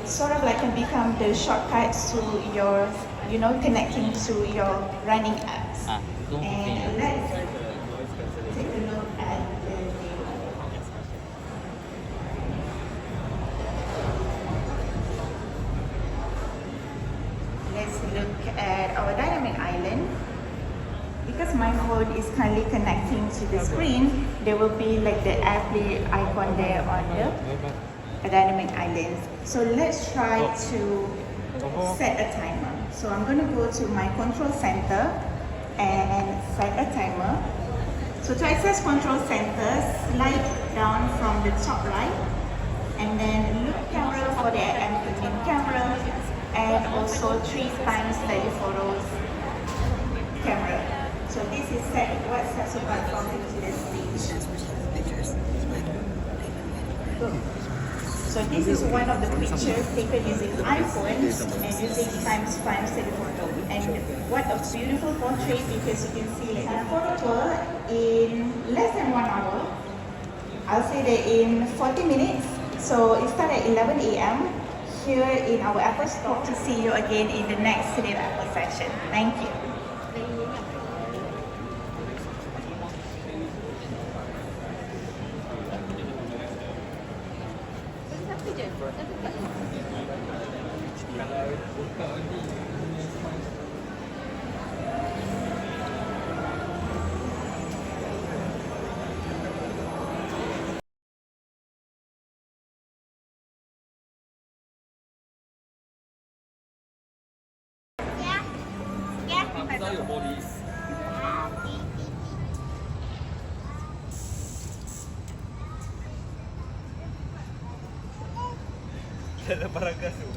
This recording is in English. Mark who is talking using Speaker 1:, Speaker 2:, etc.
Speaker 1: Sort of like can become the shortcuts to your, connecting to your running apps. And let's take a look at the Let's look at our dynamic island. Because my phone is currently connecting to the screen, there will be like the AirPlay icon there on the dynamic islands. So let's try to set a timer. So I'm going to go to my control center and set a timer. So to access control center, slide down from the top right and then look camera for the main camera and also 3 times telephotos camera. So this is what sets apart from the stage. So this is one of the pictures taken using iPhone and using times telephoto. And what a beautiful portrait, because you can see like the photo tour in less than 1 hour. I'll say that in 40 minutes. So it started at 11 a.m. here in our Apple store. To see you again in the next City Apple session. Thank you.
Speaker 2: Ada barang gas tu.